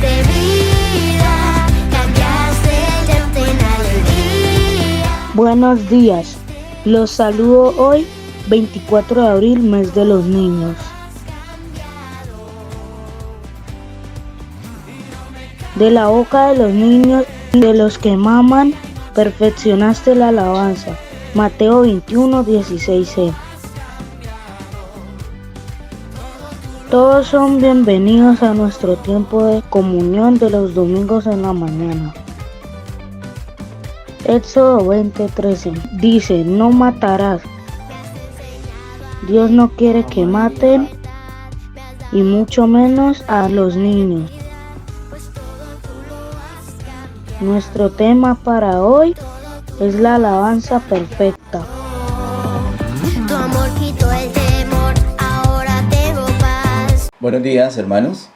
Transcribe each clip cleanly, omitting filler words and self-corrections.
diste vida, cambiaste el llanto en alegría. Buenos días, los saludo hoy, 24 de abril, mes de los niños. De la boca de los niños y de los que maman, perfeccionaste la alabanza. Mateo 21, 16c. Todos son bienvenidos a nuestro tiempo de comunión de los domingos en la mañana. Éxodo 20:13 dice: no matarás. Dios no quiere que maten, y mucho menos a los niños. Nuestro tema para hoy es la alabanza perfecta. Tu amor quitó el temor, ahora tengo paz. Buenos días, hermanos.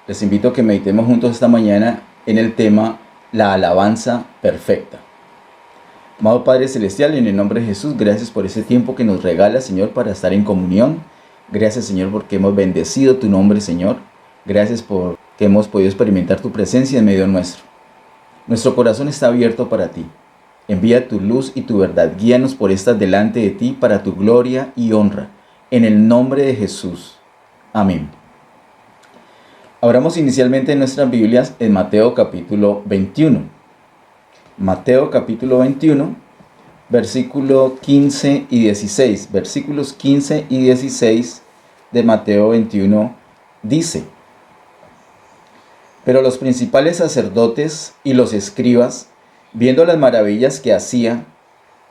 Les invito a que meditemos juntos esta mañana en el tema la alabanza perfecta. Amado Padre Celestial, en el nombre de Jesús, gracias por ese tiempo que nos regala, Señor, para estar en comunión. Gracias, Señor, porque hemos bendecido tu nombre, Señor. Gracias por que hemos podido experimentar tu presencia en medio nuestro. Nuestro corazón está abierto para ti. Envía tu luz y tu verdad. Guíanos por estas delante de ti para tu gloria y honra. En el nombre de Jesús. Amén. Abramos inicialmente nuestras Biblias en Mateo capítulo 21. Mateo capítulo 21, versículo 15 y 16. Versículos 15 y 16 de Mateo 21 dice: Pero los principales sacerdotes y los escribas, viendo las maravillas que hacía,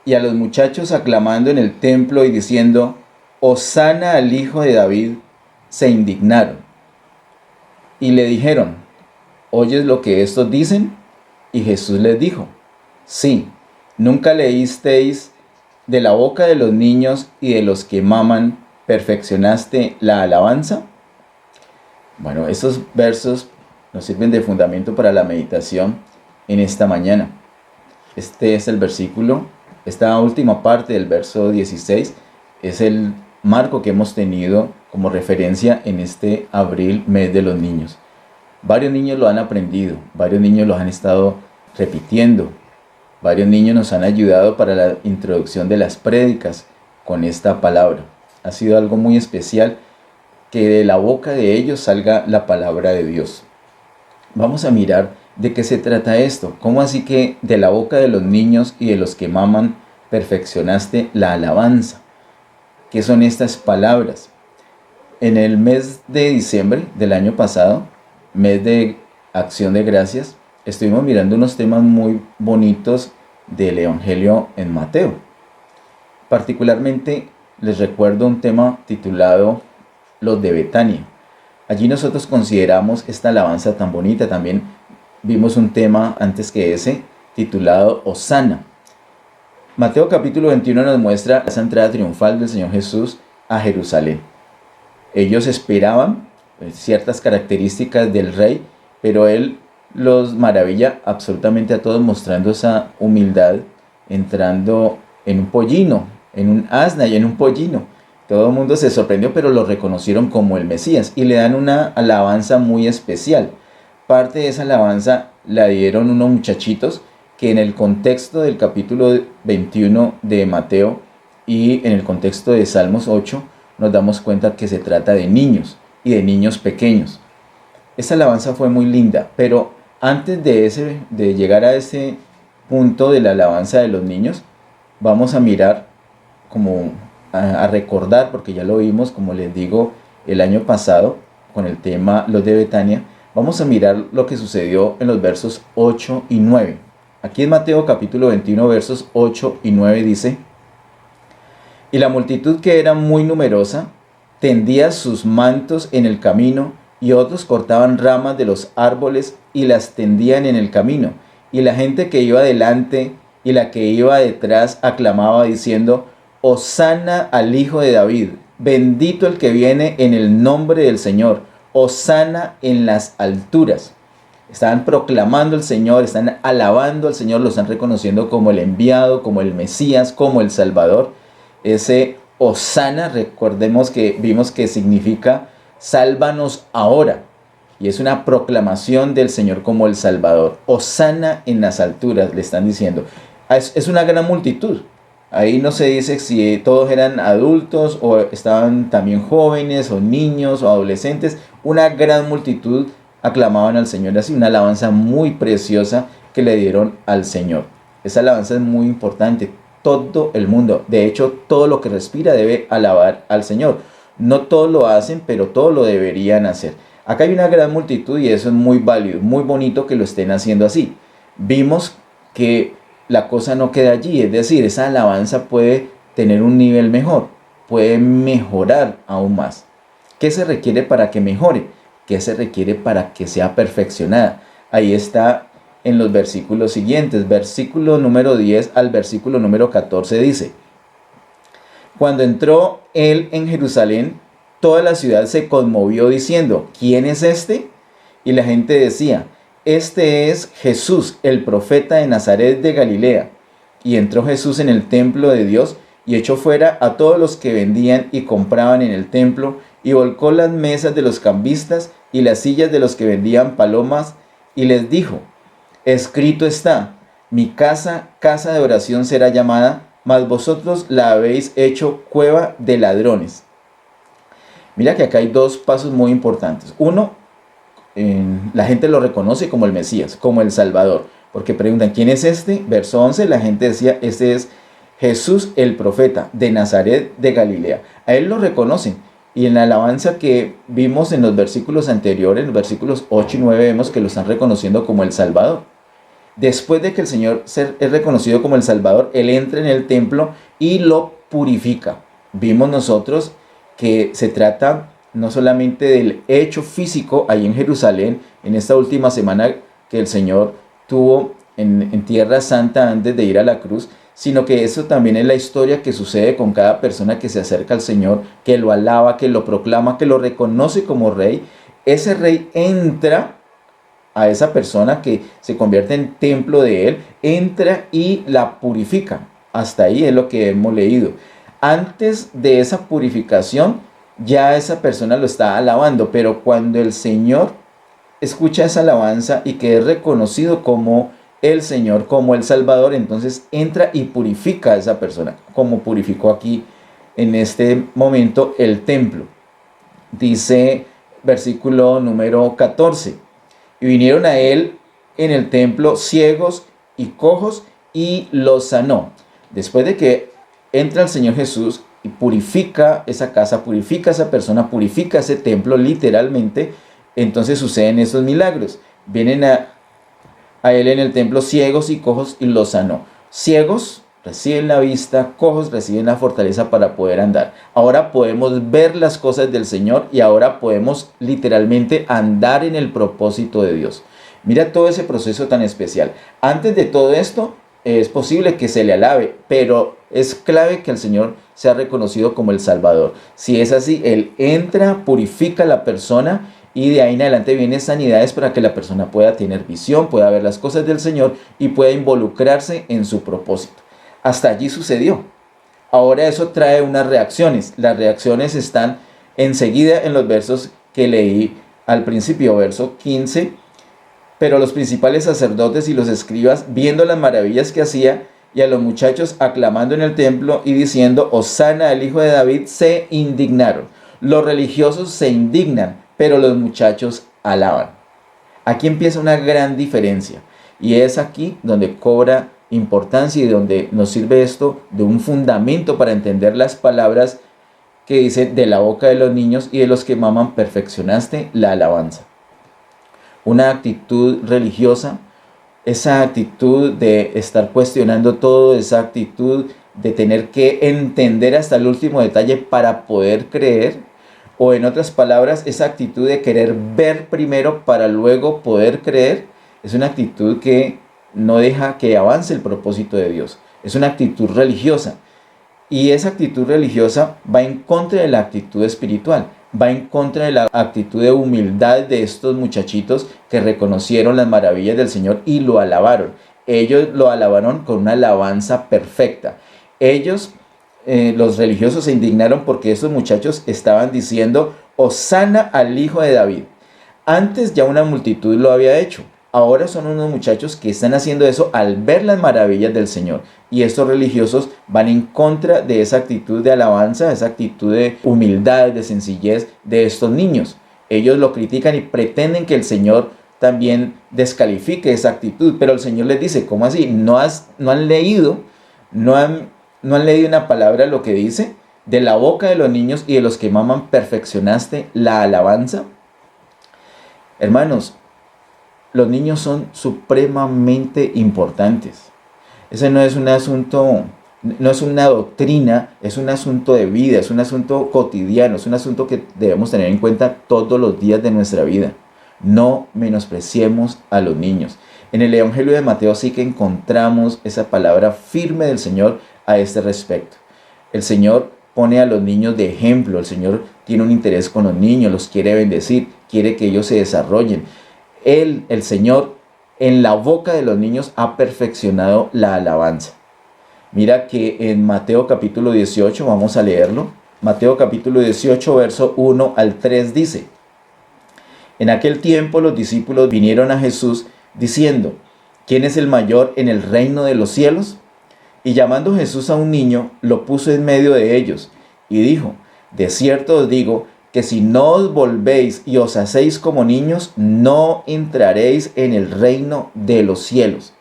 y a los muchachos aclamando en el templo y diciendo: Hosana al Hijo de David, se indignaron. Y le dijeron: ¿oyes lo que estos dicen? Y Jesús les dijo: Sí, ¿nunca leísteis de la boca de los niños y de los que maman, perfeccionaste la alabanza? Bueno, estos versos nos sirven de fundamento para la meditación en esta mañana. Este es el versículo, esta última parte del verso 16 es el marco que hemos tenido como referencia en este abril, mes de los niños. Varios niños lo han aprendido, varios niños lo han estado repitiendo, varios niños nos han ayudado para la introducción de las prédicas con esta palabra. Ha sido algo muy especial que de la boca de ellos salga la palabra de Dios. Vamos a mirar de qué se trata esto. ¿Cómo así que de la boca de los niños y de los que maman perfeccionaste la alabanza? ¿Qué son estas palabras? En el mes de diciembre del año pasado, mes de Acción de Gracias, estuvimos mirando unos temas muy bonitos del Evangelio en Mateo. Particularmente les recuerdo un tema titulado Los de Betania. Allí nosotros consideramos esta alabanza tan bonita. También vimos un tema antes que ese titulado Hosana. Mateo capítulo 21 nos muestra esa entrada triunfal del Señor Jesús a Jerusalén. Ellos esperaban ciertas características del rey, pero Él los maravilla absolutamente a todos, mostrando esa humildad, entrando en un pollino, en un asna y en un pollino. Todo el mundo se sorprendió, pero lo reconocieron como el Mesías y le dan una alabanza muy especial. Parte de esa alabanza la dieron unos muchachitos que en el contexto del capítulo 21 de Mateo y en el contexto de Salmos 8 nos damos cuenta que se trata de niños y de niños pequeños. Esta alabanza fue muy linda, pero antes de llegar a ese punto de la alabanza de los niños, vamos a mirar a recordar, porque ya lo vimos, como les digo, el año pasado con el tema Los de Betania. Vamos a mirar lo que sucedió en los versos 8 y 9. Aquí en Mateo capítulo 21 versos 8 y 9 dice: Y la multitud, que era muy numerosa, tendía sus mantos en el camino, y otros cortaban ramas de los árboles y las tendían en el camino. Y la gente que iba delante y la que iba detrás aclamaba diciendo: Hosana al Hijo de David, bendito el que viene en el nombre del Señor, Hosana en las alturas. Están proclamando al Señor, están alabando al Señor, lo están reconociendo como el enviado, como el Mesías, como el Salvador. Ese Hosana, recordemos que vimos que significa sálvanos ahora. y es una proclamación del Señor como el Salvador. Hosana en las alturas, le están diciendo. Es una gran multitud. Ahí no se dice si todos eran adultos o estaban también jóvenes o niños o adolescentes. Una gran multitud aclamaban al Señor así, una alabanza muy preciosa que le dieron al Señor. Esa alabanza es muy importante. Todo el mundo, de hecho, todo lo que respira debe alabar al Señor. No todos lo hacen, pero todos lo deberían hacer. Acá hay una gran multitud y eso es muy válido, muy bonito que lo estén haciendo así. Vimos que la cosa no queda allí, es decir, esa alabanza puede tener un nivel mejor, puede mejorar aún más. ¿Qué se requiere para que mejore? ¿Qué se requiere para que sea perfeccionada? Ahí está en los versículos siguientes, versículo número 10 al versículo número 14 dice: Cuando entró él en Jerusalén, toda la ciudad se conmovió diciendo: ¿Quién es este? Y la gente decía: Este es Jesús, el profeta de Nazaret de Galilea. Y entró Jesús en el templo de Dios y echó fuera a todos los que vendían y compraban en el templo, y volcó las mesas de los cambistas y las sillas de los que vendían palomas, y les dijo: Escrito está: Mi casa, casa de oración será llamada, mas vosotros la habéis hecho cueva de ladrones. Mira que acá hay dos pasos muy importantes. Uno, la gente lo reconoce como el Mesías, como el Salvador, porque preguntan: ¿quién es este? Verso 11, la gente decía: este es Jesús el profeta de Nazaret de Galilea. A él lo reconocen. Y en la alabanza que vimos en los versículos anteriores, en los versículos 8 y 9, vemos que lo están reconociendo como el Salvador. Después de que el Señor es reconocido como el Salvador, Él entra en el templo y lo purifica. Vimos nosotros que se trata no solamente del hecho físico ahí en Jerusalén, en esta última semana que el Señor tuvo en Tierra Santa antes de ir a la cruz, sino que eso también es la historia que sucede con cada persona que se acerca al Señor, que lo alaba, que lo proclama, que lo reconoce como Rey. Ese Rey entra a esa persona que se convierte en templo de Él, entra y la purifica. Hasta ahí es lo que hemos leído. Antes de esa purificación, ya esa persona lo está alabando, pero cuando el Señor escucha esa alabanza y que es reconocido como el Señor, como el Salvador, entonces entra y purifica a esa persona, como purificó aquí en este momento el templo. Dice versículo número 14: Y vinieron a él en el templo ciegos y cojos y los sanó. Después de que entra el Señor Jesús y purifica esa casa, purifica a esa persona, purifica ese templo literalmente, entonces suceden esos milagros. Vienen a él en el templo ciegos y cojos y los sanó. Ciegos reciben la vista, cojos reciben la fortaleza para poder andar. Ahora podemos ver las cosas del Señor y ahora podemos literalmente andar en el propósito de Dios. Mira todo ese proceso tan especial. Antes de todo esto, es posible que se le alabe, pero es clave que el Señor sea reconocido como el Salvador. Si es así, Él entra, purifica a la persona y de ahí en adelante vienen sanidades para que la persona pueda tener visión, pueda ver las cosas del Señor y pueda involucrarse en su propósito. Hasta allí sucedió. Ahora eso trae unas reacciones. Las reacciones están enseguida en los versos que leí al principio, verso 15. Pero los principales sacerdotes y los escribas, viendo las maravillas que hacía, y a los muchachos aclamando en el templo y diciendo: Hosana al Hijo de David, se indignaron. Los religiosos se indignan, pero los muchachos alaban. Aquí empieza una gran diferencia. Y es aquí donde cobra importancia y donde nos sirve esto de un fundamento para entender las palabras que dice: de la boca de los niños y de los que maman perfeccionaste la alabanza. Una actitud religiosa, esa actitud de estar cuestionando todo, esa actitud de tener que entender hasta el último detalle para poder creer, o en otras palabras, esa actitud de querer ver primero para luego poder creer, es una actitud que no deja que avance el propósito de Dios. Es una actitud religiosa. Y esa actitud religiosa va en contra de la actitud espiritual. Va en contra de la actitud de humildad de estos muchachitos que reconocieron las maravillas del Señor y lo alabaron. Ellos lo alabaron con una alabanza perfecta. Ellos, los religiosos, se indignaron porque estos muchachos estaban diciendo: Hosana al Hijo de David. Antes ya una multitud lo había hecho. Ahora son unos muchachos que están haciendo eso al ver las maravillas del Señor. Y estos religiosos van en contra de esa actitud de alabanza, esa actitud de humildad, de sencillez de estos niños. Ellos lo critican y pretenden que el Señor también descalifique esa actitud. Pero el Señor les dice, ¿cómo así? ¿No han leído una palabra lo que dice? De la boca de los niños y de los que maman perfeccionaste la alabanza. Hermanos, los niños son supremamente importantes. Ese no es un asunto, no es una doctrina, es un asunto de vida, es un asunto cotidiano, es un asunto que debemos tener en cuenta todos los días de nuestra vida. No menospreciemos a los niños. En el Evangelio de Mateo sí que encontramos esa palabra firme del Señor a este respecto. El Señor pone a los niños de ejemplo, el Señor tiene un interés con los niños, los quiere bendecir, quiere que ellos se desarrollen. El Señor, en la boca de los niños ha perfeccionado la alabanza. Mira que en Mateo capítulo 18, vamos a leerlo. Mateo capítulo 18, verso 1 al 3 dice: En aquel tiempo los discípulos vinieron a Jesús diciendo: ¿Quién es el mayor en el reino de los cielos? Y llamando Jesús a un niño, lo puso en medio de ellos y dijo: De cierto os digo que si no os volvéis y os hacéis como niños, no entraréis en el reino de los cielos.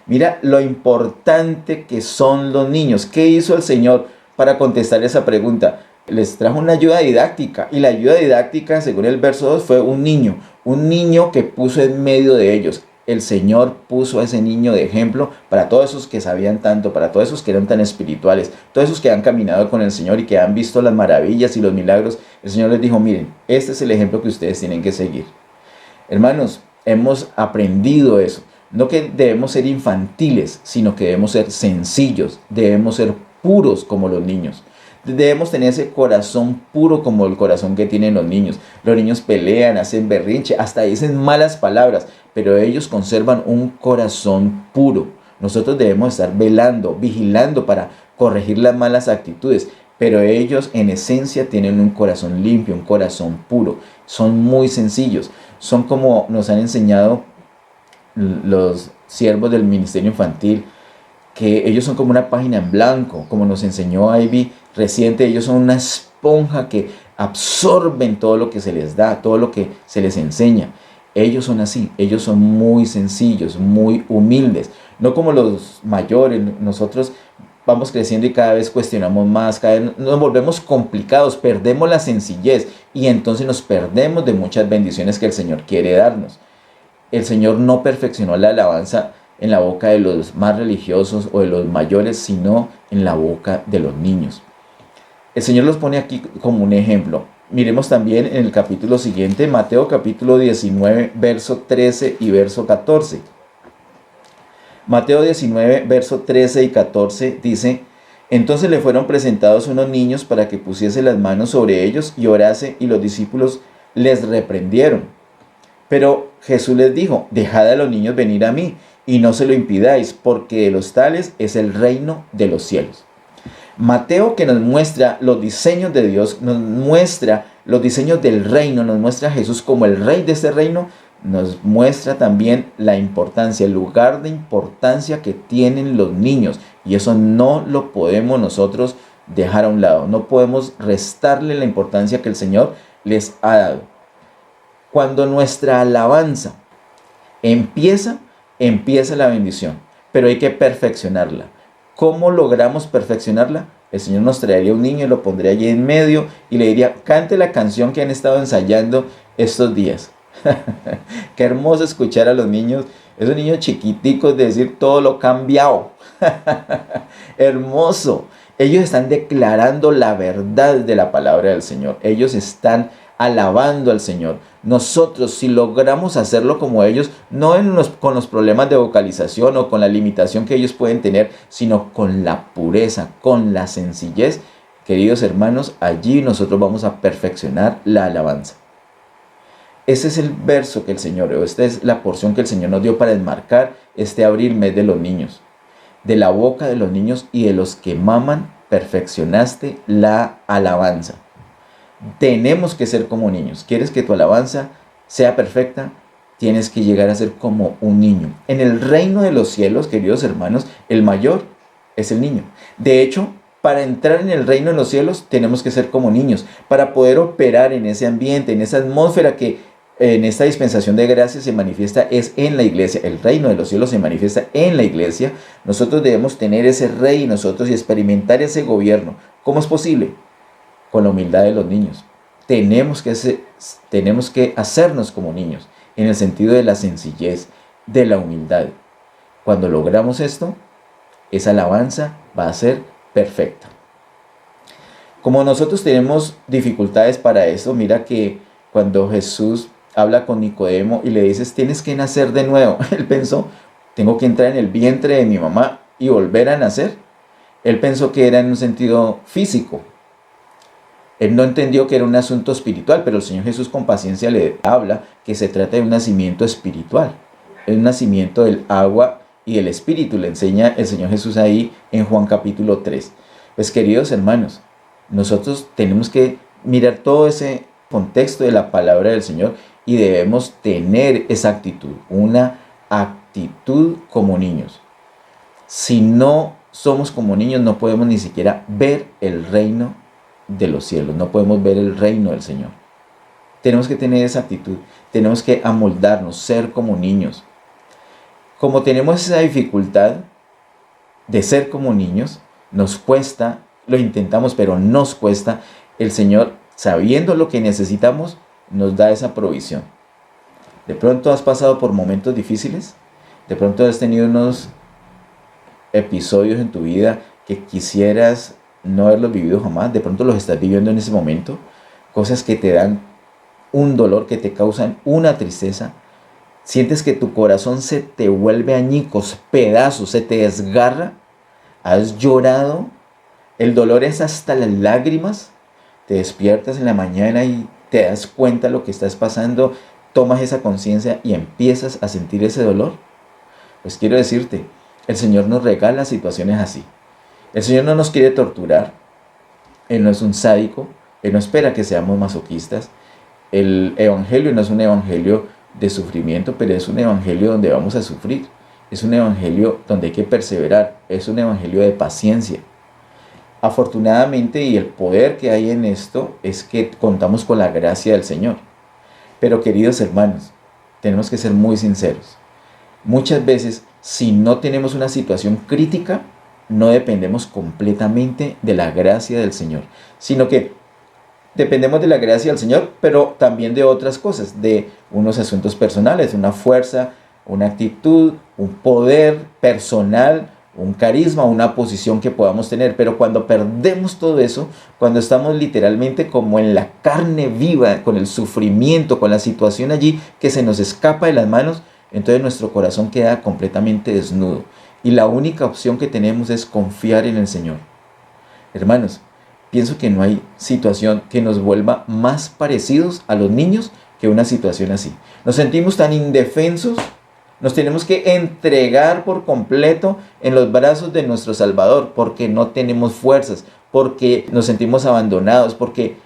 Mira lo importante que son los niños. ¿Qué hizo el Señor para contestar esa pregunta? Les trajo una ayuda didáctica, y la ayuda didáctica, según el verso 2, fue un niño que puso en medio de ellos. El Señor puso a ese niño de ejemplo para todos esos que sabían tanto, para todos esos que eran tan espirituales, todos esos que han caminado con el Señor y que han visto las maravillas y los milagros. El Señor les dijo: miren, este es el ejemplo que ustedes tienen que seguir. Hermanos, hemos aprendido eso. No que debemos ser infantiles, sino que debemos ser sencillos, debemos ser puros como los niños. Debemos tener ese corazón puro como el corazón que tienen los niños. Los niños pelean, hacen berrinche, hasta dicen malas palabras, pero ellos conservan un corazón puro. Nosotros debemos estar velando, vigilando para corregir las malas actitudes, pero ellos en esencia tienen un corazón limpio, un corazón puro. Son muy sencillos, son como nos han enseñado los siervos del ministerio infantil, que ellos son como una página en blanco, como nos enseñó Ivy reciente. Ellos son una esponja que absorben todo lo que se les da, todo lo que se les enseña. Ellos son así, ellos son muy sencillos, muy humildes, no como los mayores. Nosotros vamos creciendo y cada vez cuestionamos más, cada vez nos volvemos complicados, perdemos la sencillez y entonces nos perdemos de muchas bendiciones que el Señor quiere darnos. El Señor no perfeccionó la alabanza en la boca de los más religiosos o de los mayores, sino en la boca de los niños. El Señor los pone aquí como un ejemplo. Miremos también en el capítulo siguiente, Mateo capítulo 19, verso 13 y verso 14. Mateo 19, verso 13 y 14 dice: Entonces le fueron presentados unos niños para que pusiese las manos sobre ellos y orase, y los discípulos les reprendieron. Pero Jesús les dijo: Dejad a los niños venir a mí, y no se lo impidáis, porque de los tales es el reino de los cielos. Mateo, que nos muestra los diseños de Dios, nos muestra los diseños del reino, nos muestra a Jesús como el rey de este reino, nos muestra también la importancia, el lugar de importancia que tienen los niños, y eso no lo podemos nosotros dejar a un lado, no podemos restarle la importancia que el Señor les ha dado. Cuando nuestra alabanza empieza la bendición, pero hay que perfeccionarla. ¿Cómo logramos perfeccionarla? El Señor nos traería un niño y lo pondría allí en medio y le diría: cante la canción que han estado ensayando estos días. Qué hermoso escuchar a los niños, esos niños chiquiticos, decir todo lo cambiado. Hermoso. Ellos están declarando la verdad de la palabra del Señor. Ellos están alabando al Señor. Nosotros, si logramos hacerlo como ellos, no con los problemas de vocalización o con la limitación que ellos pueden tener, sino con la pureza, con la sencillez, queridos hermanos, allí nosotros vamos a perfeccionar la alabanza. Ese es el verso que el Señor, o esta es la porción que el Señor nos dio para enmarcar este abril, mes de los niños. De la boca de los niños y de los que maman, perfeccionaste la alabanza. Tenemos que ser como niños. ¿Quieres que tu alabanza sea perfecta, tienes que llegar a ser como un niño. En el reino de los cielos, queridos hermanos, el mayor es el niño. De hecho, para entrar en el reino de los cielos tenemos que ser como niños, para poder operar en ese ambiente, en esa atmósfera que en esta dispensación de gracia se manifiesta es en la iglesia. El reino de los cielos se manifiesta en la iglesia. Nosotros debemos tener ese rey en nosotros y experimentar ese gobierno. ¿Cómo es posible? Con la humildad de los niños. Tenemos que hacernos como niños, en el sentido de la sencillez, de la humildad. Cuando logramos esto, esa alabanza va a ser perfecta. Como nosotros tenemos dificultades para eso, mira que cuando Jesús habla con Nicodemo y le dices, tienes que nacer de nuevo. Él pensó, tengo que entrar en el vientre de mi mamá y volver a nacer. Él pensó que era en un sentido físico. Él no entendió que era un asunto espiritual, pero el Señor Jesús con paciencia le habla que se trata de un nacimiento espiritual. El nacimiento del agua y del espíritu, le enseña el Señor Jesús ahí en Juan capítulo 3. Pues queridos hermanos, nosotros tenemos que mirar todo ese contexto de la palabra del Señor y debemos tener esa actitud, una actitud como niños. Si no somos como niños, no podemos ni siquiera ver el reino de los cielos, no podemos ver el reino del Señor. Tenemos que tener esa actitud, tenemos que amoldarnos, ser como niños. Como tenemos esa dificultad de ser como niños, nos cuesta, lo intentamos, pero nos cuesta. El Señor, sabiendo lo que necesitamos, nos da esa provisión. De pronto has pasado por momentos difíciles, de pronto has tenido unos episodios en tu vida que quisieras no haberlos vivido jamás, de pronto los estás viviendo en ese momento, cosas que te dan un dolor, que te causan una tristeza, sientes que tu corazón se te vuelve añicos, pedazos, se te desgarra, has llorado, el dolor es hasta las lágrimas, te despiertas en la mañana y te das cuenta de lo que estás pasando, tomas esa conciencia y empiezas a sentir ese dolor. Pues quiero decirte, el Señor nos regala situaciones así. El Señor no nos quiere torturar, Él no es un sádico, Él no espera que seamos masoquistas. El evangelio no es un evangelio de sufrimiento, pero es un evangelio donde vamos a sufrir. Es un evangelio donde hay que perseverar, es un evangelio de paciencia. Afortunadamente, y el poder que hay en esto es que contamos con la gracia del Señor. Pero queridos hermanos, tenemos que ser muy sinceros. Muchas veces, si no tenemos una situación crítica, no dependemos completamente de la gracia del Señor, sino que dependemos de la gracia del Señor, pero también de otras cosas, de unos asuntos personales, una fuerza, una actitud, un poder personal, un carisma, una posición que podamos tener. Pero cuando perdemos todo eso, cuando estamos literalmente como en la carne viva, con el sufrimiento, con la situación allí que se nos escapa de las manos, entonces nuestro corazón queda completamente desnudo. Y la única opción que tenemos es confiar en el Señor. Hermanos, pienso que no hay situación que nos vuelva más parecidos a los niños que una situación así. Nos sentimos tan indefensos, nos tenemos que entregar por completo en los brazos de nuestro Salvador, porque no tenemos fuerzas, porque nos sentimos abandonados, porque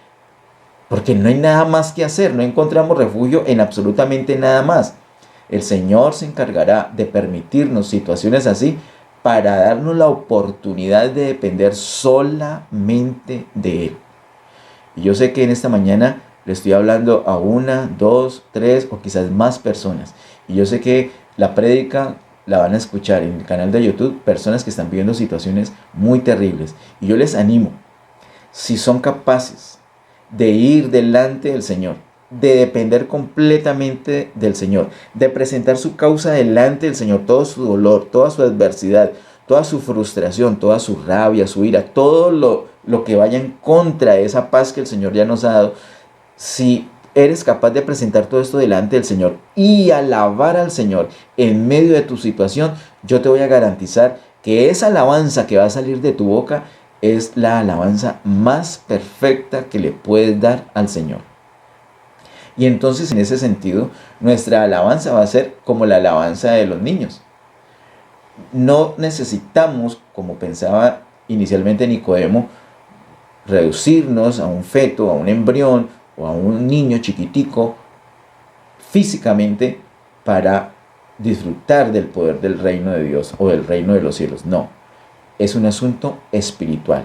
no hay nada más que hacer, no encontramos refugio en absolutamente nada más. El Señor se encargará de permitirnos situaciones así para darnos la oportunidad de depender solamente de Él. Y yo sé que en esta mañana le estoy hablando a 1, 2, 3 o quizás más personas. Y yo sé que la prédica la van a escuchar en el canal de YouTube personas que están viviendo situaciones muy terribles. Y yo les animo, si son capaces de ir delante del Señor, de depender completamente del Señor, de presentar su causa delante del Señor, todo su dolor, toda su adversidad, toda su frustración, toda su rabia, su ira, todo lo que vaya en contra de esa paz que el Señor ya nos ha dado. Si eres capaz de presentar todo esto delante del Señor y alabar al Señor en medio de tu situación, yo te voy a garantizar que esa alabanza que va a salir de tu boca es la alabanza más perfecta que le puedes dar al Señor. Y entonces, en ese sentido, nuestra alabanza va a ser como la alabanza de los niños. No necesitamos, como pensaba inicialmente Nicodemo, reducirnos a un feto, a un embrión o a un niño chiquitico físicamente para disfrutar del poder del reino de Dios o del reino de los cielos. No, es un asunto espiritual.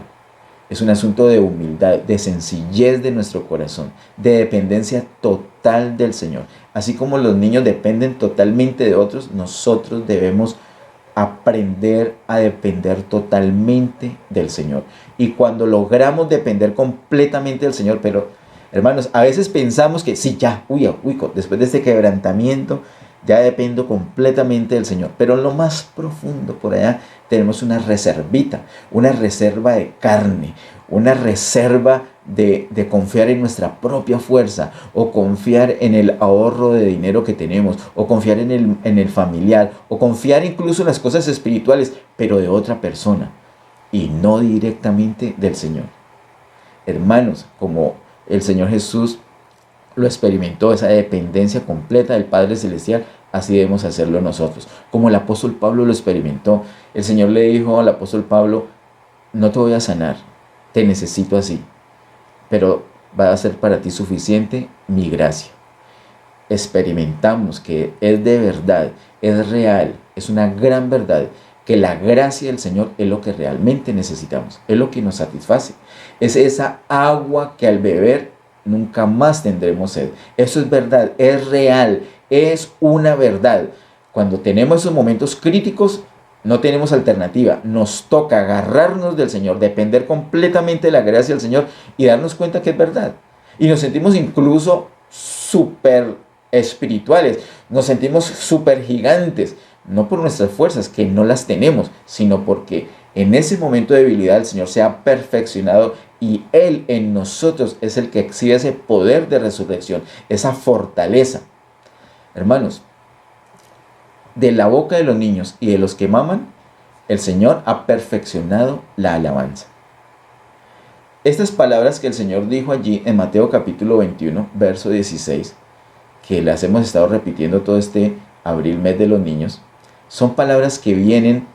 Es un asunto de humildad, de sencillez de nuestro corazón, de dependencia total del Señor. Así como los niños dependen totalmente de otros, nosotros debemos aprender a depender totalmente del Señor. Y cuando logramos depender completamente del Señor, pero hermanos, a veces pensamos que sí, ya, después de este quebrantamiento, ya dependo completamente del Señor. Pero en lo más profundo por allá tenemos una reservita, una reserva de carne, una reserva de confiar en nuestra propia fuerza, o confiar en el ahorro de dinero que tenemos, o confiar en el familiar, o confiar incluso en las cosas espirituales, pero de otra persona, y no directamente del Señor. Hermanos, como el Señor Jesús lo experimentó, esa dependencia completa del Padre Celestial, así debemos hacerlo nosotros. Como el apóstol Pablo lo experimentó, el Señor le dijo al apóstol Pablo: no te voy a sanar, te necesito así, pero va a ser para ti suficiente mi gracia. Experimentamos que es de verdad, es real, es una gran verdad, que la gracia del Señor es lo que realmente necesitamos, es lo que nos satisface, es esa agua que al beber nunca más tendremos sed. Eso es verdad, es real, es una verdad. Cuando tenemos esos momentos críticos, no tenemos alternativa. Nos toca agarrarnos del Señor, depender completamente de la gracia del Señor y darnos cuenta que es verdad. Y nos sentimos incluso súper espirituales, nos sentimos súper gigantes, no por nuestras fuerzas, que no las tenemos, sino porque en ese momento de debilidad el Señor se ha perfeccionado y Él en nosotros es el que exhibe ese poder de resurrección, esa fortaleza. Hermanos, de la boca de los niños y de los que maman, el Señor ha perfeccionado la alabanza. Estas palabras que el Señor dijo allí en Mateo capítulo 21, verso 16, que las hemos estado repitiendo todo este abril, mes de los niños, son palabras que vienen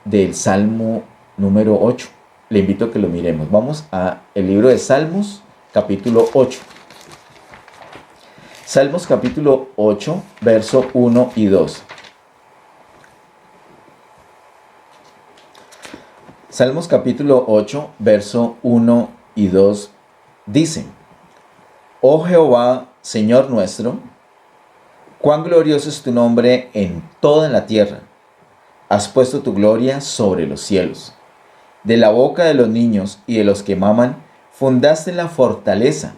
del Salmo número 8. Le invito a que lo miremos. Vamos a el libro de Salmos, capítulo 8. Salmos capítulo 8, verso 1 y 2. Salmos capítulo 8, verso 1 y 2 dice: Oh Jehová, Señor nuestro, cuán glorioso es tu nombre en toda la tierra. Has puesto tu gloria sobre los cielos. De la boca de los niños y de los que maman, fundaste la fortaleza,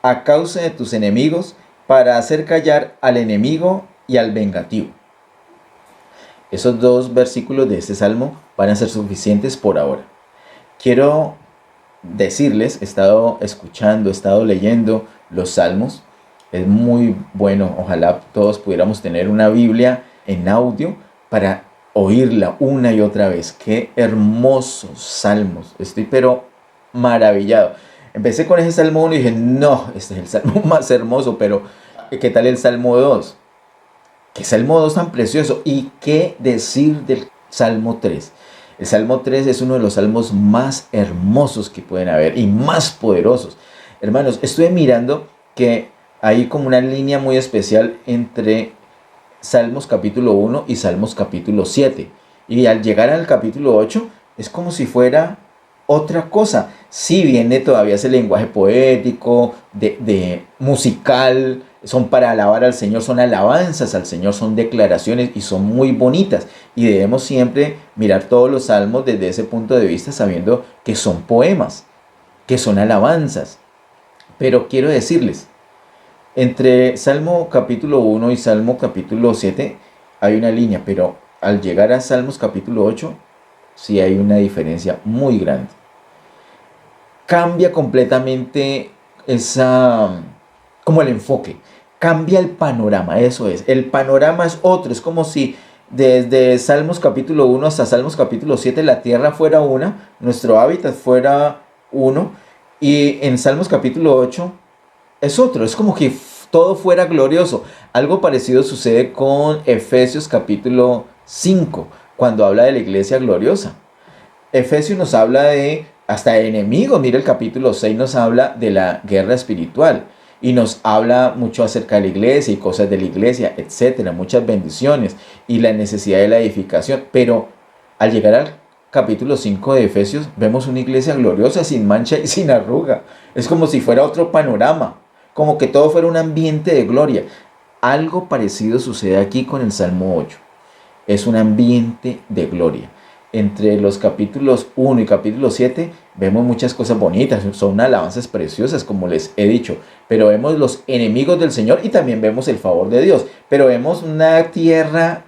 a causa de tus enemigos, para hacer callar al enemigo y al vengativo. Esos dos versículos de este salmo van a ser suficientes por ahora. Quiero decirles, he estado escuchando, he estado leyendo los salmos. Es muy bueno, ojalá todos pudiéramos tener una Biblia en audio para oírla una y otra vez. Qué hermosos salmos, estoy pero maravillado. Empecé con ese Salmo 1 y dije, no, este es el Salmo más hermoso, pero ¿qué tal el Salmo 2? ¿Qué Salmo 2 tan precioso? ¿Y qué decir del Salmo 3? El Salmo 3 es uno de los salmos más hermosos que pueden haber y más poderosos. Hermanos, estuve mirando que hay como una línea muy especial entre Salmos capítulo 1 y Salmos capítulo 7. Y al llegar al capítulo 8 es como si fuera otra cosa. Sí viene todavía ese lenguaje poético, de musical, son para alabar al Señor, son alabanzas al Señor, son declaraciones y son muy bonitas. Y debemos siempre mirar todos los salmos desde ese punto de vista, sabiendo que son poemas, que son alabanzas. Pero quiero decirles, entre Salmo capítulo 1 y Salmo capítulo 7 hay una línea, pero al llegar a Salmos capítulo 8 sí hay una diferencia muy grande. Cambia completamente como el enfoque, cambia el panorama, eso es, el panorama es otro, es como si desde Salmos capítulo 1 hasta Salmos capítulo 7 la tierra fuera una, nuestro hábitat fuera uno, y en Salmos capítulo 8 es otro, es como que todo fuera glorioso. Algo parecido sucede con Efesios capítulo 5, cuando habla de la iglesia gloriosa. Efesios nos habla de hasta enemigos. Mira, el capítulo 6 nos habla de la guerra espiritual. y nos habla mucho acerca de la iglesia y cosas de la iglesia, etcétera, muchas bendiciones y la necesidad de la edificación. Pero al llegar al capítulo 5 de Efesios, vemos una iglesia gloriosa, sin mancha y sin arruga. Es como si fuera otro panorama, como que todo fuera un ambiente de gloria. Algo parecido sucede aquí con el Salmo 8. Es un ambiente de gloria. Entre los capítulos 1 y capítulo 7 vemos muchas cosas bonitas, son alabanzas preciosas, como les he dicho, pero vemos los enemigos del Señor y también vemos el favor de Dios, pero vemos una tierra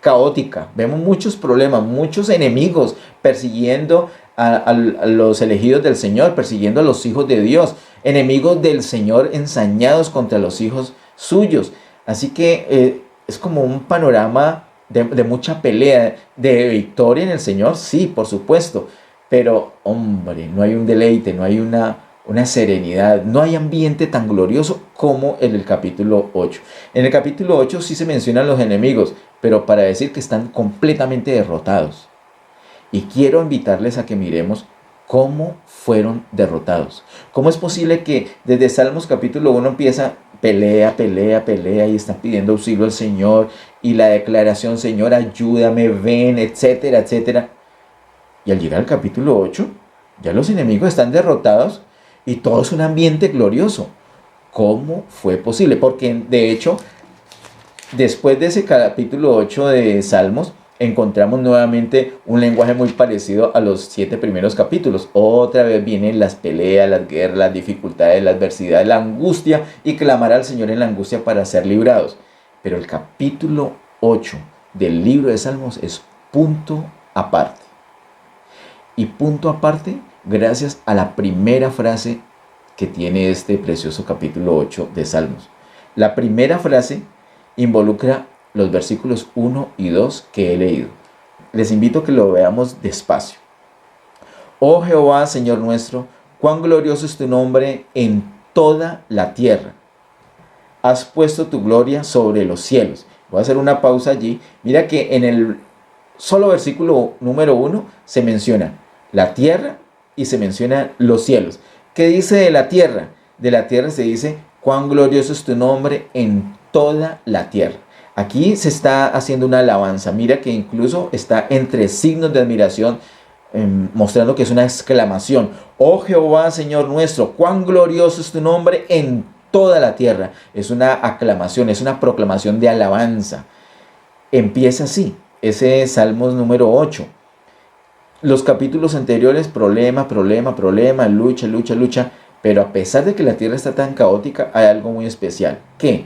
caótica, vemos muchos problemas, muchos enemigos persiguiendo a los elegidos del Señor, persiguiendo a los hijos de Dios, enemigos del Señor ensañados contra los hijos suyos. Así que es como un panorama de mucha pelea, de victoria en el Señor, sí, por supuesto, pero hombre, no hay un deleite, no hay una serenidad, no hay ambiente tan glorioso como en el capítulo 8. En el capítulo 8 sí se mencionan los enemigos, pero para decir que están completamente derrotados. Y quiero invitarles a que miremos cómo fueron derrotados. ¿Cómo es posible que desde Salmos capítulo 1 empieza pelea y están pidiendo auxilio al Señor y la declaración, Señor, ayúdame, ven, etcétera, etcétera? Y al llegar al capítulo 8, ya los enemigos están derrotados y todo es un ambiente glorioso. ¿Cómo fue posible? Porque de hecho, después de ese capítulo 8 de Salmos, encontramos nuevamente un lenguaje muy parecido a los 7 primeros capítulos. Otra vez vienen las peleas, las guerras, las dificultades, la adversidad, la angustia y clamar al Señor en la angustia para ser librados. Pero el capítulo 8 del libro de Salmos es punto aparte. Y punto aparte gracias a la primera frase que tiene este precioso capítulo 8 de Salmos. La primera frase involucra los versículos 1 y 2 que he leído. Les invito a que lo veamos despacio. Oh Jehová, Señor nuestro, cuán glorioso es tu nombre en toda la tierra. Has puesto tu gloria sobre los cielos. Voy a hacer una pausa allí. Mira que en el solo versículo número 1 se menciona la tierra y se menciona los cielos. ¿Qué dice de la tierra? De la tierra se dice cuán glorioso es tu nombre en toda la tierra. Aquí se está haciendo una alabanza. Mira que incluso está entre signos de admiración, mostrando que es una exclamación. Oh Jehová, Señor nuestro, cuán glorioso es tu nombre en toda la tierra. Es una aclamación, es una proclamación de alabanza. Empieza así, ese es Salmos número 8. Los capítulos anteriores, problema, lucha. Pero a pesar de que la tierra está tan caótica, hay algo muy especial. ¿Qué?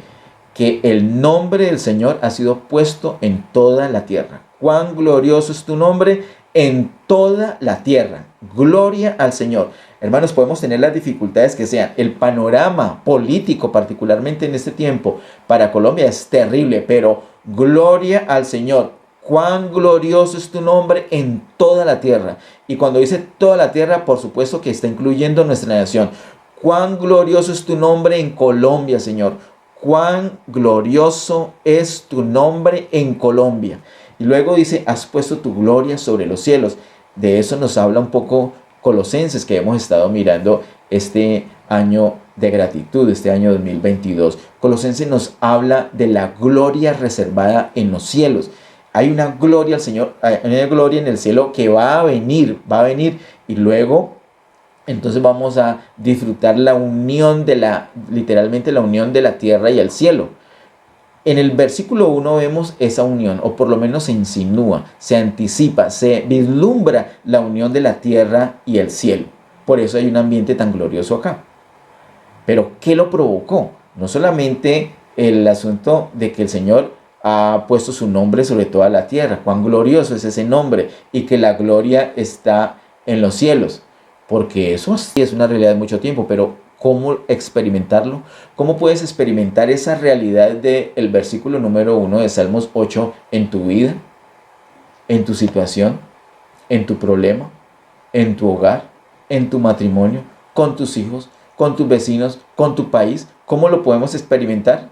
Que el nombre del Señor ha sido puesto en toda la tierra. Cuán glorioso es tu nombre en toda la tierra. Gloria al Señor. Hermanos, podemos tener las dificultades que sean. El panorama político, particularmente en este tiempo, para Colombia es terrible, pero gloria al Señor. Cuán glorioso es tu nombre en toda la tierra. Y cuando dice toda la tierra, por supuesto que está incluyendo nuestra nación. Cuán glorioso es tu nombre en Colombia, Señor. Cuán glorioso es tu nombre en Colombia. Y luego dice, has puesto tu gloria sobre los cielos. De eso nos habla un poco Colosenses, que hemos estado mirando este año de gratitud, este año 2022. Colosenses nos habla de la gloria reservada en los cielos. Hay una gloria al Señor, hay una gloria en el cielo que va a venir y luego entonces vamos a disfrutar la unión literalmente la unión de la tierra y el cielo. En el versículo 1 vemos esa unión, o por lo menos se insinúa, se anticipa, se vislumbra la unión de la tierra y el cielo. Por eso hay un ambiente tan glorioso acá. Pero ¿qué lo provocó? No solamente el asunto de que el Señor ha puesto su nombre sobre toda la tierra, cuán glorioso es ese nombre y que la gloria está en los cielos. Porque eso sí es una realidad de mucho tiempo, pero ¿cómo experimentarlo? ¿Cómo puedes experimentar esa realidad del versículo número 1 de Salmos 8 en tu vida, en tu situación, en tu problema, en tu hogar, en tu matrimonio, con tus hijos, con tus vecinos, con tu país? ¿Cómo lo podemos experimentar?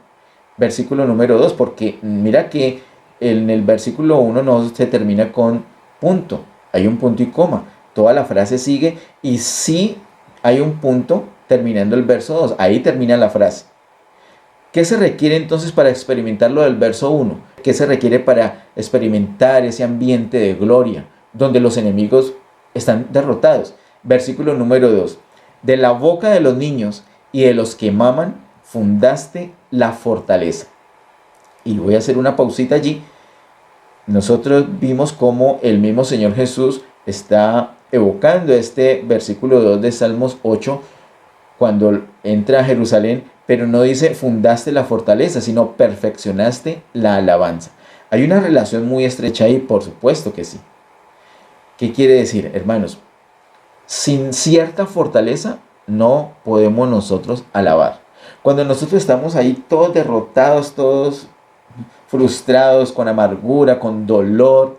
Versículo número 2, porque mira que en el versículo 1 no se termina con punto, hay un punto y coma. Toda la frase sigue y sí hay un punto terminando el verso 2. Ahí termina la frase. ¿Qué se requiere entonces para experimentar lo del verso 1? ¿Qué se requiere para experimentar ese ambiente de gloria donde los enemigos están derrotados? Versículo número 2. De la boca de los niños y de los que maman, fundaste la fortaleza. Y voy a hacer una pausita allí. Nosotros vimos cómo el mismo Señor Jesús está evocando este versículo 2 de Salmos 8 cuando entra a Jerusalén, pero no dice fundaste la fortaleza, sino perfeccionaste la alabanza. Hay una relación muy estrecha ahí, por supuesto que sí. ¿Qué quiere decir, hermanos? Sin cierta fortaleza no podemos nosotros alabar. Cuando nosotros estamos ahí todos derrotados, todos frustrados, con amargura, con dolor,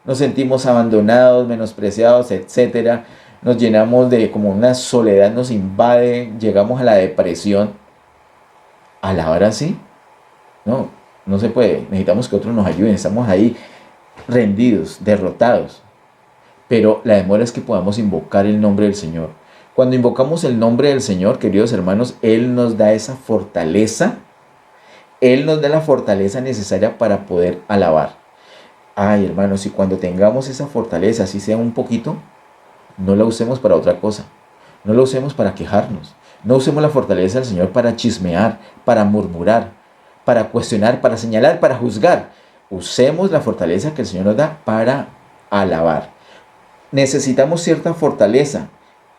nos sentimos abandonados, menospreciados, etcétera, nos llenamos de como una soledad, nos invade, llegamos a la depresión. ¿Alabar así? No se puede. Necesitamos que otros nos ayuden. Estamos ahí rendidos, derrotados. Pero la demora es que podamos invocar el nombre del Señor. Cuando invocamos el nombre del Señor, queridos hermanos, Él nos da esa fortaleza. Él nos da la fortaleza necesaria para poder alabar. Ay, hermanos, y cuando tengamos esa fortaleza, así sea un poquito, no la usemos para otra cosa. No la usemos para quejarnos. No usemos la fortaleza del Señor para chismear, para murmurar, para cuestionar, para señalar, para juzgar. Usemos la fortaleza que el Señor nos da para alabar. Necesitamos cierta fortaleza.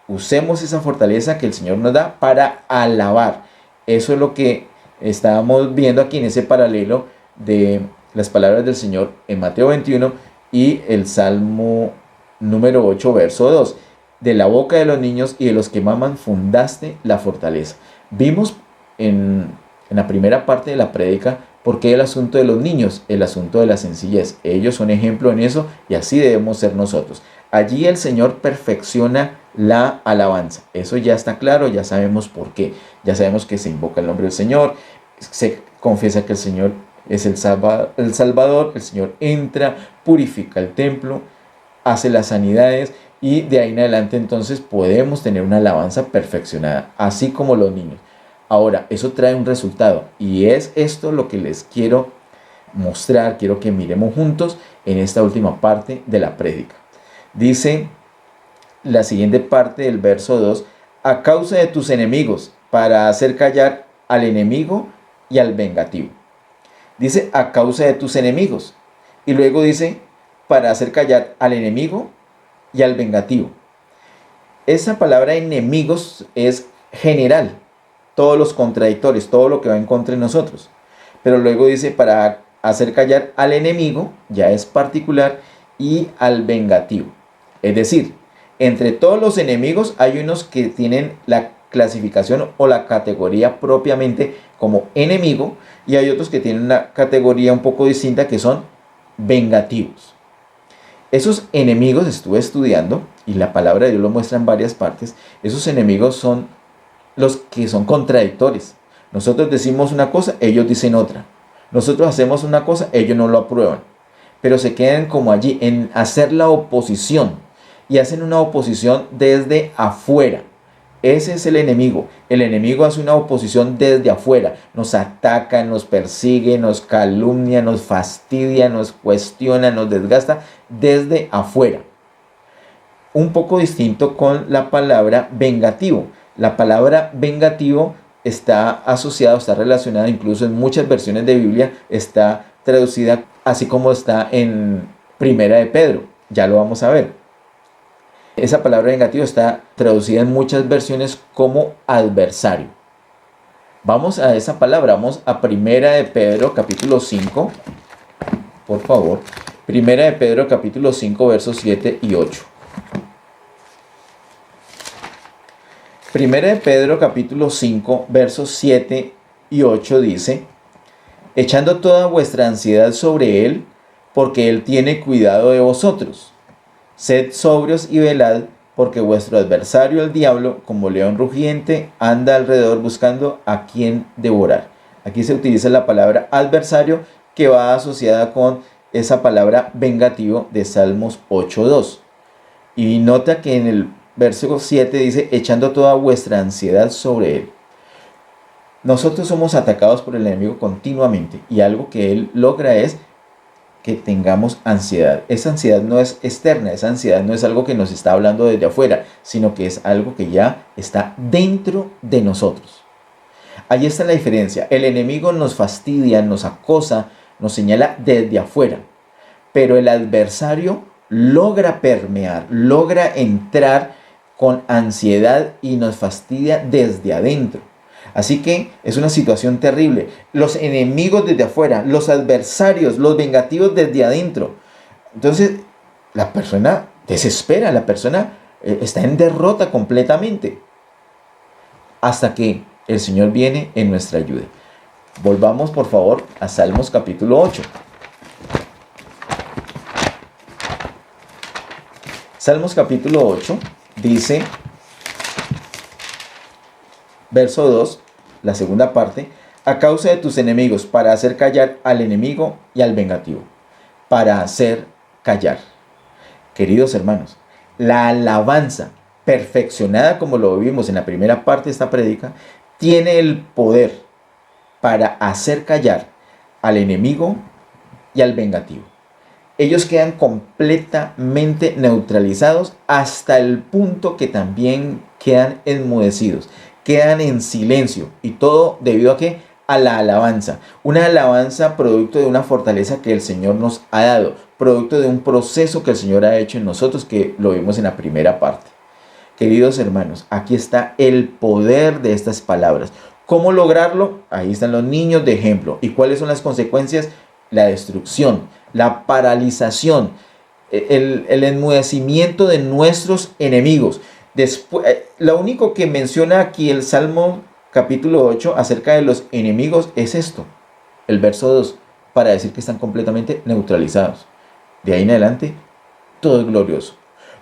Usemos esa fortaleza que el Señor nos da para alabar. Eso es lo que estábamos viendo aquí en ese paralelo de las palabras del Señor en Mateo 21 y el Salmo número 8, verso 2. De la boca de los niños y de los que maman fundaste la fortaleza. Vimos en la primera parte de la prédica por qué el asunto de los niños, el asunto de la sencillez. Ellos son ejemplo en eso y así debemos ser nosotros. Allí el Señor perfecciona la alabanza. Eso ya está claro, ya sabemos por qué. Ya sabemos que se invoca el nombre del Señor, se confiesa que el Señor es el Salvador, el Señor entra, purifica el templo, hace las sanidades y de ahí en adelante entonces podemos tener una alabanza perfeccionada, así como los niños. Ahora, eso trae un resultado y es esto lo que les quiero mostrar, quiero que miremos juntos en esta última parte de la prédica. Dice la siguiente parte del verso 2, a causa de tus enemigos, para hacer callar al enemigo y al vengativo. Dice a causa de tus enemigos y luego dice para hacer callar al enemigo y al vengativo. Esa palabra enemigos es general, todos los contradictores, todo lo que va en contra de nosotros. Pero luego dice para hacer callar al enemigo, ya es particular, y al vengativo. Es decir, entre todos los enemigos hay unos que tienen la clasificación o la categoría propiamente como enemigo y hay otros que tienen una categoría un poco distinta que son vengativos. Esos enemigos estuve estudiando y la palabra de Dios lo muestra en varias partes. Esos enemigos son los que son contradictores. Nosotros decimos una cosa, ellos dicen otra. Nosotros hacemos una cosa, ellos no lo aprueban. Pero se quedan como allí en hacer la oposición y hacen una oposición desde afuera. Ese es el enemigo. El enemigo hace una oposición desde afuera. Nos ataca, nos persigue, nos calumnia, nos fastidia, nos cuestiona, nos desgasta desde afuera. Un poco distinto con la palabra vengativo. La palabra vengativo está asociada, está relacionada, incluso en muchas versiones de Biblia, está traducida así como está en Primera de Pedro. Ya lo vamos a ver. Esa palabra vengativo está traducida en muchas versiones como adversario. Vamos a esa palabra, vamos a Primera de Pedro capítulo 5, por favor. Primera de Pedro capítulo 5 versos 7 y 8. Primera de Pedro capítulo 5 versos 7 y 8 dice: echando toda vuestra ansiedad sobre Él, porque Él tiene cuidado de vosotros. Sed sobrios y velad, porque vuestro adversario el diablo, como león rugiente, anda alrededor buscando a quien devorar. Aquí se utiliza la palabra adversario que va asociada con esa palabra vengativo de Salmos 8.2. Y nota que en el verso 7 dice, echando toda vuestra ansiedad sobre Él. Nosotros somos atacados por el enemigo continuamente y algo que él logra es que tengamos ansiedad. Esa ansiedad no es externa, esa ansiedad no es algo que nos está hablando desde afuera, sino que es algo que ya está dentro de nosotros. Ahí está la diferencia. El enemigo nos fastidia, nos acosa, nos señala desde afuera, pero el adversario logra permear, logra entrar con ansiedad y nos fastidia desde adentro. Así que es una situación terrible. Los enemigos desde afuera, los adversarios, los vengativos desde adentro. Entonces la persona desespera, la persona está en derrota completamente. Hasta que el Señor viene en nuestra ayuda. Volvamos por favor a Salmos capítulo 8. Salmos capítulo 8 dice, verso 2, la segunda parte, a causa de tus enemigos, para hacer callar al enemigo y al vengativo. Para hacer callar. Queridos hermanos, la alabanza perfeccionada como lo vimos en la primera parte de esta prédica, tiene el poder para hacer callar al enemigo y al vengativo. Ellos quedan completamente neutralizados hasta el punto que también quedan enmudecidos, quedan en silencio. ¿Y todo debido a qué? A la alabanza. Una alabanza producto de una fortaleza que el Señor nos ha dado, producto de un proceso que el Señor ha hecho en nosotros, que lo vimos en la primera parte. Queridos hermanos, aquí está el poder de estas palabras. ¿Cómo lograrlo? Ahí están los niños de ejemplo. ¿Y cuáles son las consecuencias? La destrucción, la paralización, el enmudecimiento de nuestros enemigos. Después, lo único que menciona aquí el Salmo capítulo 8 acerca de los enemigos es esto, el verso 2, para decir que están completamente neutralizados. De ahí en adelante, todo es glorioso.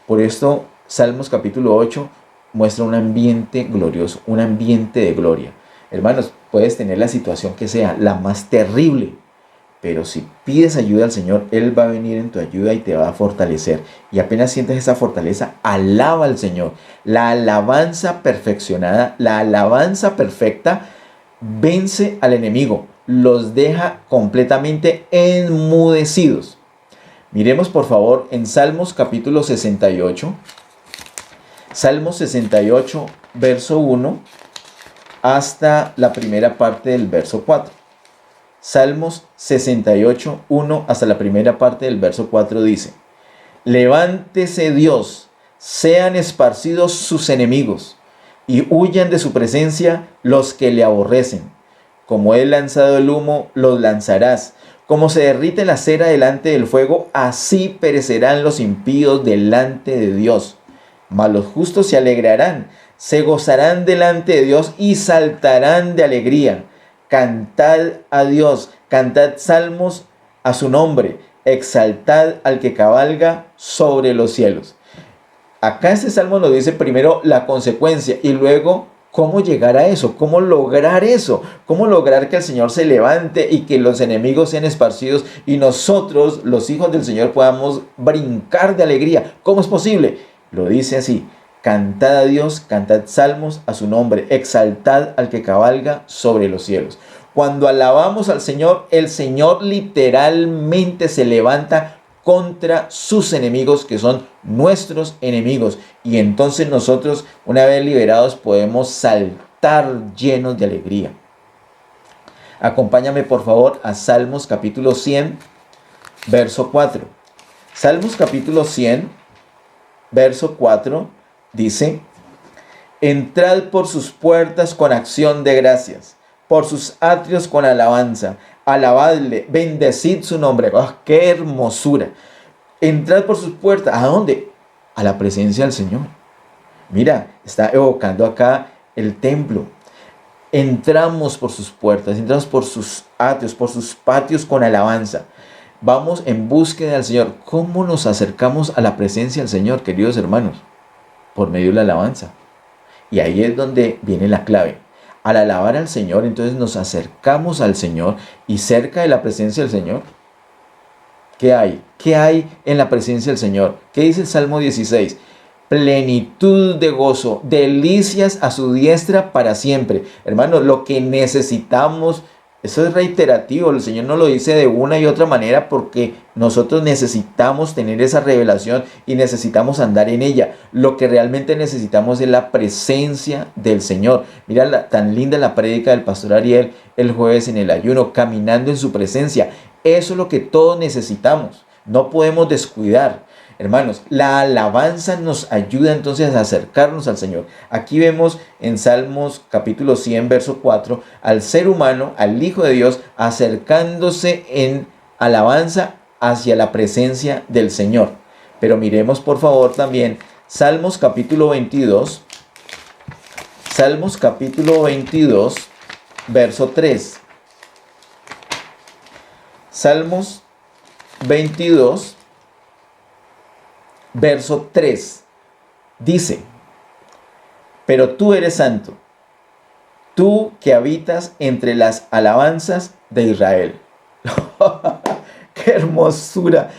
Por esto, Salmos capítulo 8 muestra un ambiente glorioso, un ambiente de gloria. Hermanos, puedes tener la situación que sea, la más terrible, pero si pides ayuda al Señor, Él va a venir en tu ayuda y te va a fortalecer. Y apenas sientes esa fortaleza, alaba al Señor. La alabanza perfeccionada, la alabanza perfecta, vence al enemigo, los deja completamente enmudecidos. Miremos por favor en Salmos capítulo 68. Salmos 68, verso 1, hasta la primera parte del verso 4. Salmos 68, 1 hasta la primera parte del verso 4 dice: Levántese Dios, sean esparcidos sus enemigos, y huyan de su presencia los que le aborrecen. Como he lanzado el humo, los lanzarás. Como se derrite la cera delante del fuego, así perecerán los impíos delante de Dios. Mas los justos se alegrarán, se gozarán delante de Dios y saltarán de alegría. Cantad a Dios, cantad salmos a su nombre, exaltad al que cabalga sobre los cielos. Acá este salmo nos dice primero la consecuencia y luego cómo llegar a eso, cómo lograr eso, cómo lograr que el Señor se levante y que los enemigos sean esparcidos y nosotros, los hijos del Señor, podamos brincar de alegría. ¿Cómo es posible? Lo dice así: cantad a Dios, cantad salmos a su nombre, exaltad al que cabalga sobre los cielos. Cuando alabamos al Señor, el Señor literalmente se levanta contra sus enemigos, que son nuestros enemigos. Y entonces nosotros, una vez liberados, podemos saltar llenos de alegría. Acompáñame por favor a Salmos capítulo 100, verso 4. Salmos capítulo 100, verso 4. Dice: entrad por sus puertas con acción de gracias, por sus atrios con alabanza, alabadle, bendecid su nombre. ¡Oh, qué hermosura! Entrad por sus puertas. ¿A dónde? A la presencia del Señor. Mira, está evocando acá el templo. Entramos por sus puertas, entramos por sus atrios, por sus patios con alabanza. Vamos en búsqueda del Señor. ¿Cómo nos acercamos a la presencia del Señor, queridos hermanos? Por medio de la alabanza. Y ahí es donde viene la clave. Al alabar al Señor, entonces nos acercamos al Señor, y cerca de la presencia del Señor, ¿qué hay? ¿Qué hay en la presencia del Señor? ¿Qué dice el Salmo 16? plenitud de gozo, delicias a su diestra para siempre. Hermanos, lo que necesitamos, eso es reiterativo, el Señor nos lo dice de una y otra manera porque nosotros necesitamos tener esa revelación y necesitamos andar en ella. Lo que realmente necesitamos es la presencia del Señor. Mira tan linda la prédica del pastor Ariel el jueves en el ayuno, caminando en su presencia. Eso es lo que todos necesitamos, no podemos descuidar. Hermanos, la alabanza nos ayuda entonces a acercarnos al Señor. Aquí vemos en Salmos capítulo 100, verso 4, al ser humano, al Hijo de Dios, acercándose en alabanza hacia la presencia del Señor. Pero miremos por favor también Salmos capítulo 22, Salmos capítulo 22, verso 3. Salmos 22, verso 3, dice: pero tú eres santo, tú que habitas entre las alabanzas de Israel. ¡Qué hermosura!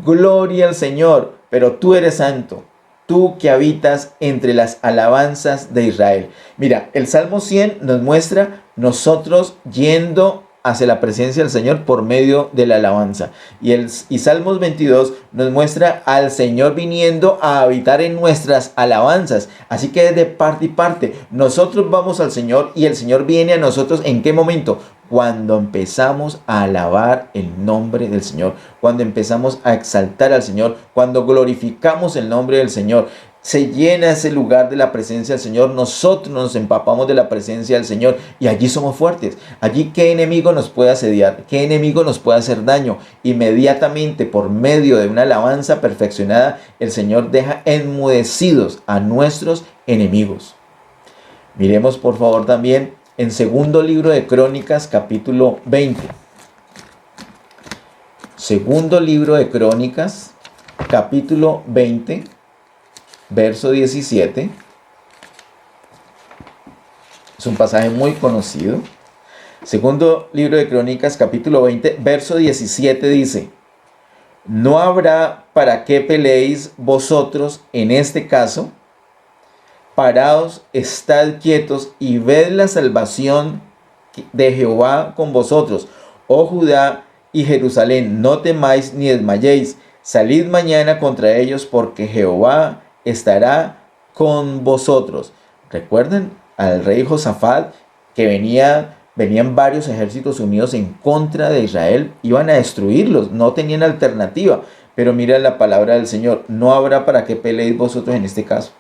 Gloria al Señor, pero tú eres santo, tú que habitas entre las alabanzas de Israel. Mira, el Salmo 100 nos muestra nosotros yendo hacia la presencia del Señor por medio de la alabanza. Y Salmos 22 nos muestra al Señor viniendo a habitar en nuestras alabanzas. Así que es de parte y parte. Nosotros vamos al Señor y el Señor viene a nosotros. ¿En qué momento? Cuando empezamos a alabar el nombre del Señor, cuando empezamos a exaltar al Señor, cuando glorificamos el nombre del Señor. Se llena ese lugar de la presencia del Señor. Nosotros nos empapamos de la presencia del Señor y allí somos fuertes. Allí, ¿qué enemigo nos puede asediar? ¿Qué enemigo nos puede hacer daño? Inmediatamente, por medio de una alabanza perfeccionada, el Señor deja enmudecidos a nuestros enemigos. Miremos por favor también en segundo libro de Crónicas, capítulo 20. Segundo libro de Crónicas, capítulo 20. Verso 17, es un pasaje muy conocido. Segundo libro de Crónicas, capítulo 20, verso 17 dice: no habrá para qué peleéis vosotros en este caso, paraos, estad quietos y ved la salvación de Jehová con vosotros, oh Judá y Jerusalén, no temáis ni desmayéis, salid mañana contra ellos, porque Jehová estará con vosotros. Recuerden al rey Josafat que venían varios ejércitos unidos en contra de Israel, iban a destruirlos, no tenían alternativa. Pero mira la palabra del Señor: no habrá para qué peleéis vosotros en este caso.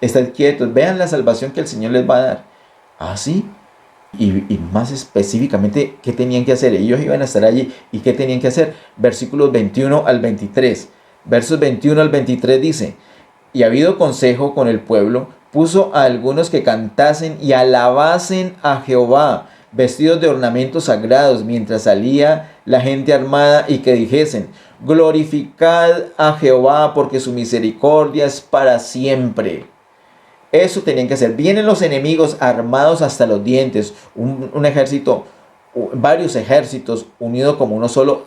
Estad quietos, vean la salvación que el Señor les va a dar. Así. Y más específicamente, ¿qué tenían que hacer? Ellos iban a estar allí. ¿Y qué tenían que hacer? Versículos 21 al 23. Versos 21 al 23 dice: y habido consejo con el pueblo, puso a algunos que cantasen y alabasen a Jehová, vestidos de ornamentos sagrados, mientras salía la gente armada, y que dijesen: glorificad a Jehová, porque su misericordia es para siempre. Eso tenían que hacer. Vienen los enemigos armados hasta los dientes, un ejército, varios ejércitos unidos como uno solo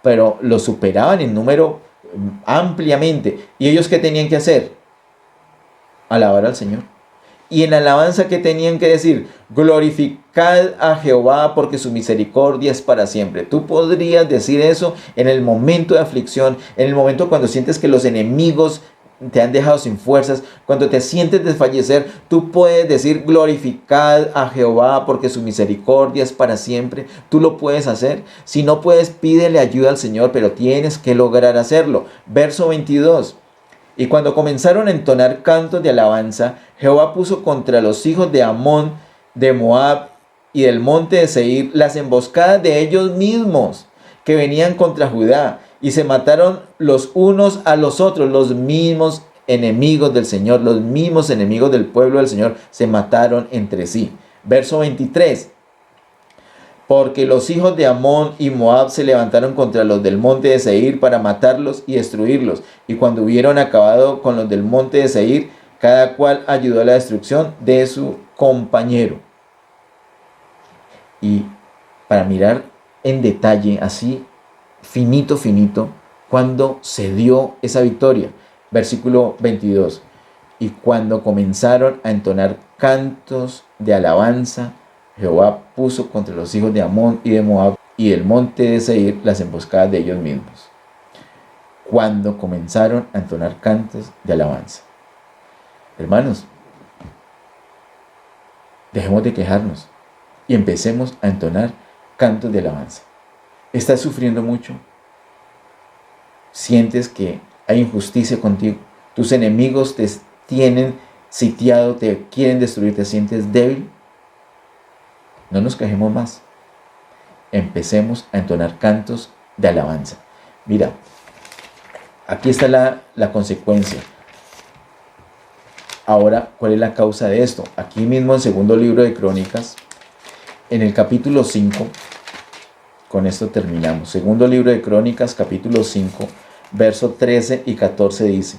pero los superaban en número ampliamente. ¿Y ellos qué tenían que hacer? Alabar al Señor. Y en alabanza, ¿qué tenían que decir? Glorificad a Jehová, porque su misericordia es para siempre. Tú podrías decir eso en el momento de aflicción, en el momento cuando sientes que los enemigos te han dejado sin fuerzas, cuando te sientes desfallecer, tú puedes decir: glorificad a Jehová, porque su misericordia es para siempre. Tú lo puedes hacer. Si no puedes, pídele ayuda al Señor, pero tienes que lograr hacerlo. Verso 22. Y cuando comenzaron a entonar cantos de alabanza, Jehová puso contra los hijos de Amón, de Moab y del monte de Seir las emboscadas de ellos mismos, que venían contra Judá, y se mataron los unos a los otros. Los mismos enemigos del Señor, los mismos enemigos del pueblo del Señor, se mataron entre sí. Verso 23. Porque los hijos de Amón y Moab se levantaron contra los del monte de Seir para matarlos y destruirlos. Y cuando hubieron acabado con los del monte de Seir, cada cual ayudó a la destrucción de su compañero. Y para mirar en detalle, así finito, cuando se dio esa victoria. Versículo 22. Y cuando comenzaron a entonar cantos de alabanza, Jehová puso contra los hijos de Amón y de Moab y del monte de Seir las emboscadas de ellos mismos. Cuando comenzaron a entonar cantos de alabanza. Hermanos, dejemos de quejarnos y empecemos a entonar cantos de alabanza. ¿Estás sufriendo mucho? ¿Sientes que hay injusticia contigo? ¿Tus enemigos te tienen sitiado, te quieren destruir, te sientes débil? No nos quejemos más. Empecemos a entonar cantos de alabanza. Mira, aquí está la consecuencia. Ahora, ¿cuál es la causa de esto? Aquí mismo en segundo libro de Crónicas, en el capítulo 5, con esto terminamos. Segundo libro de Crónicas, capítulo 5, verso 13 y 14 dice: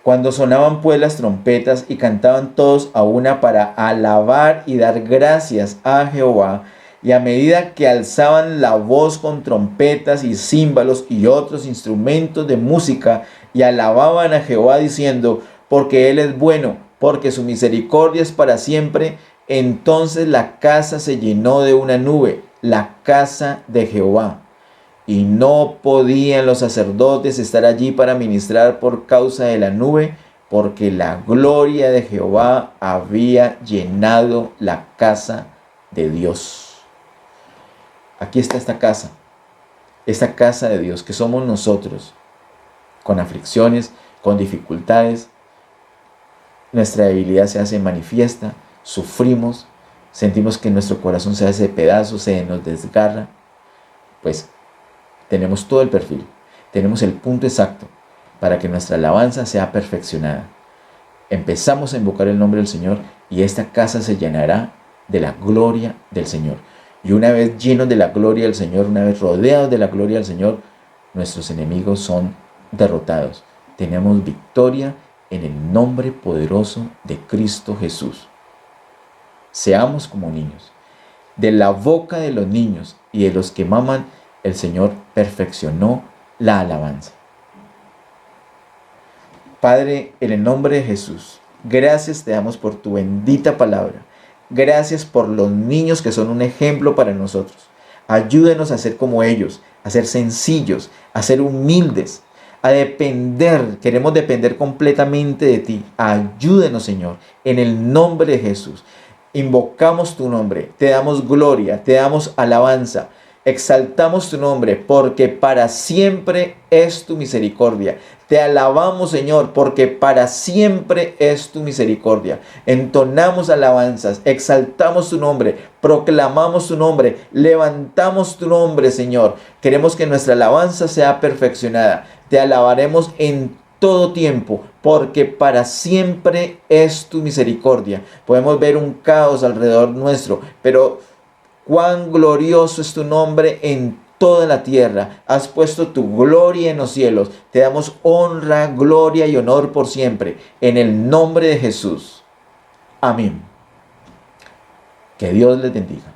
Cuando sonaban pues las trompetas y cantaban todos a una para alabar y dar gracias a Jehová, y a medida que alzaban la voz con trompetas y címbalos y otros instrumentos de música, y alababan a Jehová diciendo: porque Él es bueno, porque su misericordia es para siempre, entonces la casa se llenó de una nube, la casa de Jehová. Y no podían los sacerdotes estar allí para ministrar por causa de la nube, porque la gloria de Jehová había llenado la casa de Dios. Aquí está esta casa de Dios, que somos nosotros, con aflicciones, con dificultades. Nuestra debilidad se hace manifiesta, sufrimos, sentimos que nuestro corazón se hace pedazos, se nos desgarra. Pues tenemos todo el perfil, tenemos el punto exacto para que nuestra alabanza sea perfeccionada. Empezamos a invocar el nombre del Señor y esta casa se llenará de la gloria del Señor. Y una vez llenos de la gloria del Señor, una vez rodeados de la gloria del Señor, nuestros enemigos son derrotados. Tenemos victoria en el nombre poderoso de Cristo Jesús. Seamos como niños. De la boca de los niños y de los que maman, el Señor perfeccionó la alabanza. Padre, en el nombre de Jesús, gracias te damos por tu bendita palabra. Gracias por los niños que son un ejemplo para nosotros. Ayúdenos a ser como ellos, a ser sencillos, a ser humildes, a depender. Queremos depender completamente de ti. Ayúdenos, Señor, en el nombre de Jesús. Invocamos tu nombre, te damos gloria, te damos alabanza. Exaltamos tu nombre porque para siempre es tu misericordia. Te alabamos, Señor, porque para siempre es tu misericordia. Entonamos alabanzas, exaltamos tu nombre, proclamamos tu nombre, levantamos tu nombre, Señor. Queremos que nuestra alabanza sea perfeccionada. Te alabaremos en todo tiempo, porque para siempre es tu misericordia. Podemos ver un caos alrededor nuestro, pero cuán glorioso es tu nombre en toda la tierra. Has puesto tu gloria en los cielos. Te damos honra, gloria y honor por siempre. En el nombre de Jesús. Amén. Que Dios les bendiga.